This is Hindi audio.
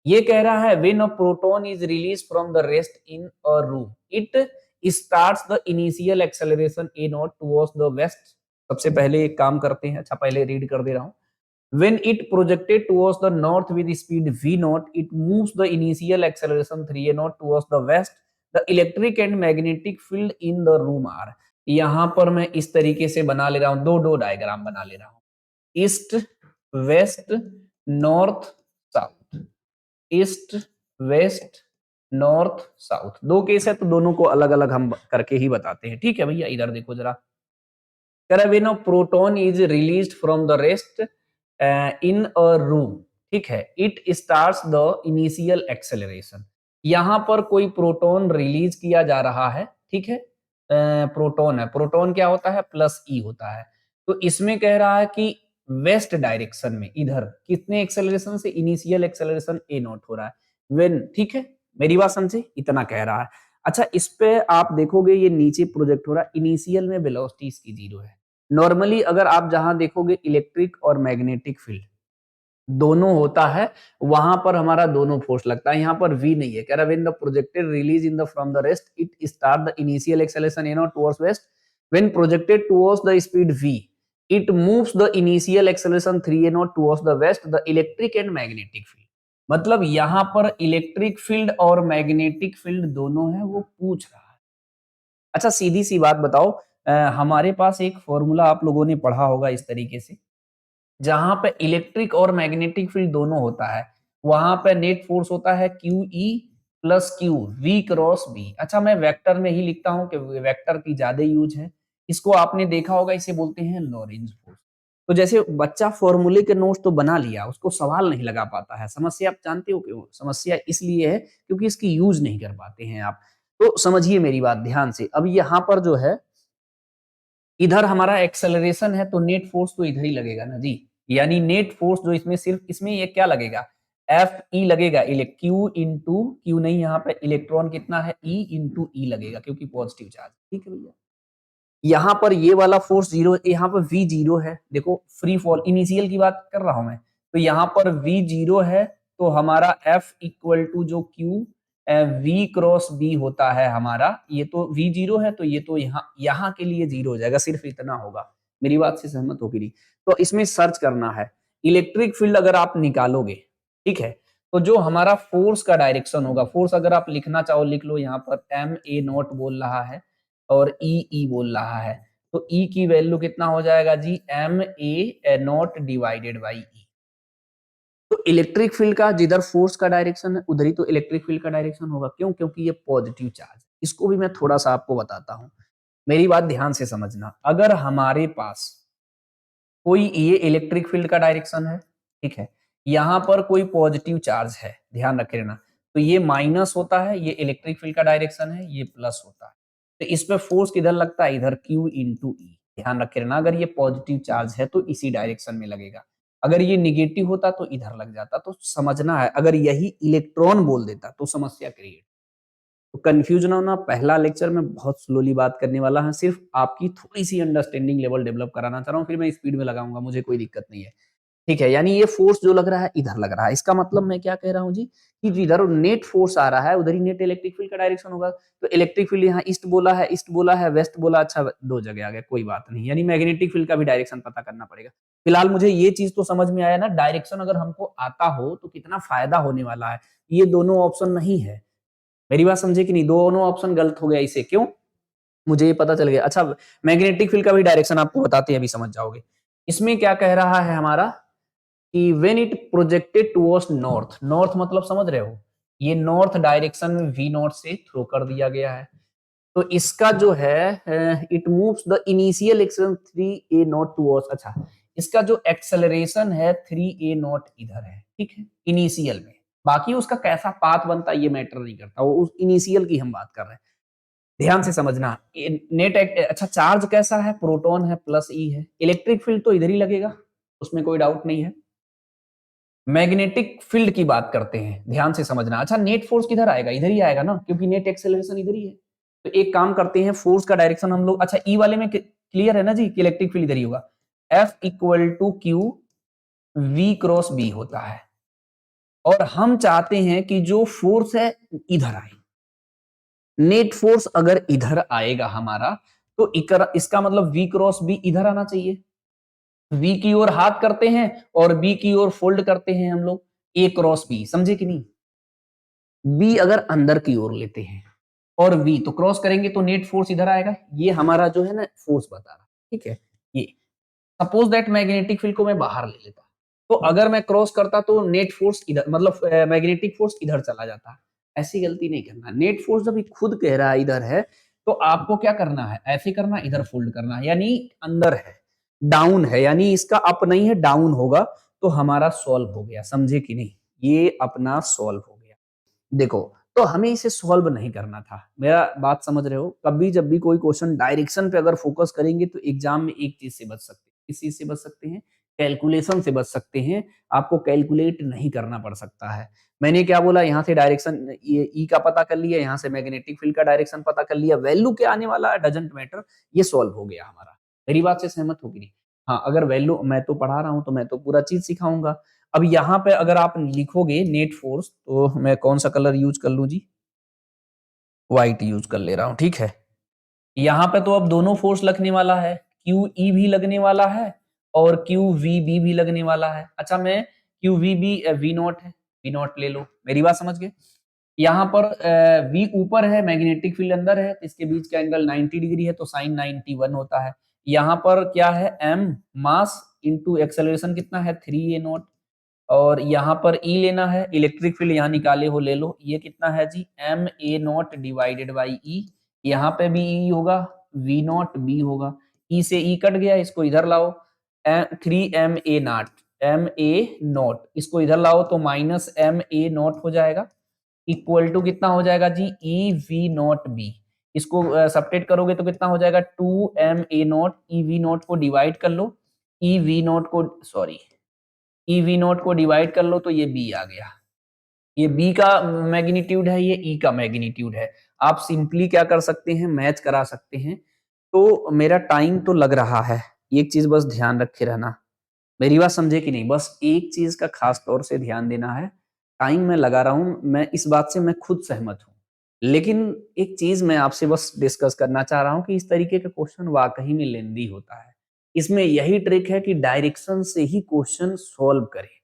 ये कह रहा है when a proton is release from the rest in a room it starts the initial acceleration a naught towards the west. सबसे पहले एक काम करते हैं, अच्छा पहले रीड कर दे रहा हूं। When it projected towards the north with speed v naught, it moves the initial acceleration 3a naught towards the west. The electric and magnetic field in the room are। यहां पर मैं इस तरीके से बना ले रहा हूं, दो डायग्राम बना ले रहा हूं। East west north south, east west north south, दो केस है तो दोनों को अलग अलग हम करके ही बताते हैं। ठीक है भैया, इधर देखो जरा। when a proton is released from the rest in a room, ठीक है, it starts the initial acceleration. यहां पर कोई प्रोटॉन रिलीज किया जा रहा है, ठीक है, प्रोटॉन है, प्रोटॉन क्या होता है, प्लस ई होता है। तो इसमें कह रहा है कि वेस्ट डायरेक्शन में, इधर कितने एक्सेलरेशन से, इनिशियल एक्सेलरेशन ए नॉट हो रहा है व्हेन, ठीक है, मेरी बात समझे, इतना कह रहा है। अच्छा, इस पे आप देखोगे ये नीचे प्रोजेक्ट हो रहा है, इनिशियल में वेलोसिटी इसकी 0 है। नॉर्मली अगर आप जहां देखोगे इलेक्ट्रिक और मैग्नेटिक फील्ड दोनों होता है, वहां पर हमारा दोनों फोर्स लगता है, यहाँ पर v नहीं है। कह रहा when the projected release in the from the rest it start the initial acceleration a naught towards west. When projected towards the speed v it moves the initial acceleration 3 a naught towards the west the electric and magnetic field. मतलब यहाँ पर इलेक्ट्रिक फील्ड और मैग्नेटिक फील्ड दोनों है, वो पूछ रहा है। अच्छा सीधी सी बात बताओ, हमारे पास एक फॉर्मूला आप लोगों ने पढ़ा होगा इस तरीके से, जहां पे इलेक्ट्रिक और मैग्नेटिक फील्ड दोनों होता है, वहां पे नेट फोर्स होता है q E plus q v cross B. अच्छा मैं वेक्टर में ही लिखता हूं कि वेक्टर की ज्यादा यूज है। इसको आपने देखा होगा, इसे बोलते हैं लॉरेंज फोर्स। तो जैसे बच्चा फॉर्मूले के नोट्स तो बना लिया, उसको सवाल नहीं लगा पाता है, समस्या आप जानते हो क्यों, समस्या इसलिए है क्योंकि इसकी यूज नहीं कर पाते हैं आप। तो समझिए मेरी बात ध्यान से। अब यहाँ पर जो है, इधर हमारा एक्सेलरेशन है तो नेट फोर्स तो इधर ही लगेगा ना जी। यानी नेट फोर्स जो इसमें, सिर्फ इसमें ये क्या लगेगा, एफ ई लगेगा, क्यू इंटू क्यू नहीं, यहाँ पे इलेक्ट्रॉन कितना है, ई इंटू ई लगेगा क्योंकि पॉजिटिव चार्ज। ठीक है भैया, यहाँ पर ये वाला फोर्स जीरो, यहाँ पर वी जीरो है, देखो फ्री फॉल इनिशियल की बात कर रहा हूं मैं, तो यहाँ पर वी जीरो है, तो हमारा एफ इक्वल टू जो क्यू वी क्रॉस बी होता है हमारा, ये तो वी जीरो है, तो ये तो यहाँ के लिए जीरो हो जाएगा, सिर्फ इतना होगा। मेरी बात से सहमत होगी नहीं? तो इसमें सर्च करना है इलेक्ट्रिक फील्ड, अगर आप निकालोगे, ठीक है, तो जो हमारा फोर्स का डायरेक्शन होगा, फोर्स अगर आप लिखना चाहो लिख लो, यहाँ पर एम ए नॉट बोल रहा है और ई ई बोल रहा है, तो ई की वैल्यू कितना हो जाएगा जी, m a not divided by e. तो इलेक्ट्रिक फील्ड का जिधर फोर्स का डायरेक्शन है उधर ही तो इलेक्ट्रिक फील्ड का डायरेक्शन होगा। क्यों? क्योंकि ये पॉजिटिव चार्ज। इसको भी मैं थोड़ा सा आपको बताता हूं, मेरी बात ध्यान से समझना। अगर हमारे पास कोई ये इलेक्ट्रिक फील्ड का डायरेक्शन है, ठीक है, यहां पर कोई पॉजिटिव चार्ज है, ध्यान रख लेना, तो ये माइनस होता है, ये इलेक्ट्रिक फील्ड का डायरेक्शन है, ये प्लस होता है। तो इस पे फोर्स किधर लगता है, इधर Q इंटू ई। ध्यान रख लेना, अगर ये पॉजिटिव चार्ज है तो इसी डायरेक्शन में लगेगा, अगर ये निगेटिव होता तो इधर लग जाता। तो समझना है, अगर यही इलेक्ट्रॉन बोल देता तो समस्या क्रिएट। तो कंफ्यूज ना होना, पहला लेक्चर में बहुत स्लोली बात करने वाला है, सिर्फ आपकी थोड़ी सी अंडरस्टैंडिंग लेवल डेवलप कराना चाह रहा हूँ, फिर मैं स्पीड में लगाऊंगा, मुझे कोई दिक्कत नहीं है। ठीक है, यानी ये फोर्स जो लग रहा है इधर लग रहा है, इसका मतलब मैं क्या कह रहा हूँ जी, कि जिधर नेट फोर्स आ रहा है उधर ही नेट इलेक्ट्रिक फील्ड का डायरेक्शन होगा। तो इलेक्ट्रिक फील्ड यहाँ ईस्ट बोला है, ईस्ट बोला है, वेस्ट बोला, अच्छा दो जगह आ गया, कोई बात नहीं, यानी मैग्नेटिक फील्ड का भी डायरेक्शन पता करना पड़ेगा। फिलहाल मुझे ये चीज तो समझ में आया ना, डायरेक्शन अगर हमको आता हो तो कितना फायदा होने वाला है। ये दोनों ऑप्शन नहीं है, मेरी बात समझे कि नहीं, दोनों ऑप्शन गलत हो गया, इसे क्यों, मुझे ये पता चल गया। अच्छा मैग्नेटिक फील्ड का भी डायरेक्शन आपको बताते हैं, अभी समझ जाओगे। इसमें क्या कह रहा है हमारा कि when it projected towards north, north मतलब समझ रहे हो, ये नॉर्थ डायरेक्शन में वी नॉट से थ्रो कर दिया गया है, तो इसका जो है it moves the initial acceleration 3 a naught towards, अच्छा इसका जो एक्सेलरेशन है 3 ए नॉट इधर है, ठीक है, इनिशियल में। बाकी उसका कैसा पाथ बनता है ये मैटर नहीं करता, वो उस इनिशियल की हम बात कर रहे हैं। ध्यान से समझना, नेट अच्छा चार्ज कैसा है, प्रोटॉन है प्लस ई है, इलेक्ट्रिक फील्ड तो इधर ही लगेगा, उसमें कोई डाउट नहीं है। मैग्नेटिक फील्ड की बात करते हैं, ध्यान से समझना। अच्छा नेट फोर्स किधर आएगा, इधर ही आएगा ना, क्योंकि नेट एक्सेलरेशन इधर ही है। तो एक काम करते हैं, फोर्स का डायरेक्शन हम लोग, अच्छा ई वाले में क्लियर है ना जी कि इलेक्ट्रिक फील्ड इधर ही होगा, F equal to q v cross B होता है। और हम चाहते हैं कि जो फोर्स है इधर आए। नेट फोर्स अगर इधर आएगा हमारा, तो इसका मतलब V क्रॉस B इधर आना चाहिए। V की ओर हाथ करते हैं और B की ओर फोल्ड करते हैं हम लोग, A क्रॉस B, समझे कि नहीं? B अगर अंदर की ओर लेते हैं और V तो क्रॉस करेंगे तो नेट फोर्स इधर आएगा। ये हमारा जो है ना फोर्स बता रहा, ठीक है। ये सपोज दैट मैग्नेटिक फील्ड को मैं बाहर ले लेता, तो अगर मैं क्रॉस करता तो नेट फोर्स इधर, मतलब मैग्नेटिक फोर्स इधर चला जाता। ऐसी गलती नहीं करना। नेट फोर्स जब खुद कह रहा है इधर है, तो आपको क्या करना है, ऐसे करना, इधर फोल्ड करना है, यानी अंदर है, डाउन है, यानी इसका अप नहीं है, डाउन होगा, तो हमारा सॉल्व हो गया। समझे कि नहीं? ये अपना सॉल्व हो गया। देखो, तो हमें इसे सॉल्व नहीं करना था, मेरा बात समझ रहे हो? कभी जब भी कोई क्वेश्चन डायरेक्शन पे अगर फोकस करेंगे तो एग्जाम में एक चीज से बच सकते हैं। किस चीज से बच सकते हैं? कैलकुलेशन से बच सकते हैं। आपको कैलकुलेट नहीं करना पड़ सकता है। मैंने क्या बोला, यहाँ से डायरेक्शन ये ई का पता कर लिया, यहाँ से मैग्नेटिक फील्ड का डायरेक्शन पता कर लिया, वैल्यू क्या आने वाला है डजंट मैटर, ये सॉल्व हो गया हमारा। मेरी बात से सहमत होगी नहीं? हाँ, अगर वैल्यू, मैं तो पढ़ा रहा हूँ तो मैं तो पूरा चीज सिखाऊंगा। अब यहाँ पे अगर आप लिखोगे नेट फोर्स, तो मैं कौन सा कलर यूज कर लूं जी? व्हाइट यूज कर ले रहा हूं, ठीक है। यहाँ पे तो अब दोनों फोर्स लगने वाला है, क्यू ई भी लगने वाला है और क्यू वी बी भी लगने वाला है। अच्छा, मैं q v B v naught है, वी नॉट ले लो, मेरी बात समझ गए? यहाँ पर वी ऊपर है, मैग्नेटिक फील्ड अंदर है, तो इसके बीच का एंगल 90 डिग्री है, तो साइन 91 होता है। यहाँ पर क्या है, एम मास इंटू एक्सेलरेशन कितना है, 3a0, और यहाँ पर ई लेना है, इलेक्ट्रिक फील्ड यहाँ निकाले हो, ले लो, ये कितना है जी, ma0 डिवाइडेड बाई ई। यहाँ पे भी ई होगा, v0 बी होगा, ई से ई कट गया, इसको इधर लाओ, 3ma0 इसको इधर लाओ तो माइनस ma0 हो जाएगा, इक्वल टू कितना हो जाएगा जी, ई वी नॉट बी। इसको सब्ट्रैक्ट करोगे तो कितना हो जाएगा, 2ma0, ई वी नॉट को डिवाइड कर लो, ई वी नॉट को, सॉरी, ई वी नॉट को डिवाइड कर लो तो ये बी आ गया। ये बी का मैग्नीट्यूड है, ये ई का मैग्नीट्यूड है। आप सिंपली क्या कर सकते हैं, मैच करा सकते हैं। तो मेरा टाइम तो लग रहा है, एक चीज बस ध्यान रखे रहना। मेरी बात समझे कि नहीं? बस एक चीज का खास तौर से ध्यान देना है। टाइम मैं लगा रहा हूं, मैं इस बात से मैं खुद सहमत हूं, लेकिन एक चीज मैं आपसे बस डिस्कस करना चाह रहा हूं कि इस तरीके का क्वेश्चन वाकई में लेंदी होता है। इसमें यही ट्रिक है कि डायरेक्शन से ही क्वेश्चन सॉल्व करें।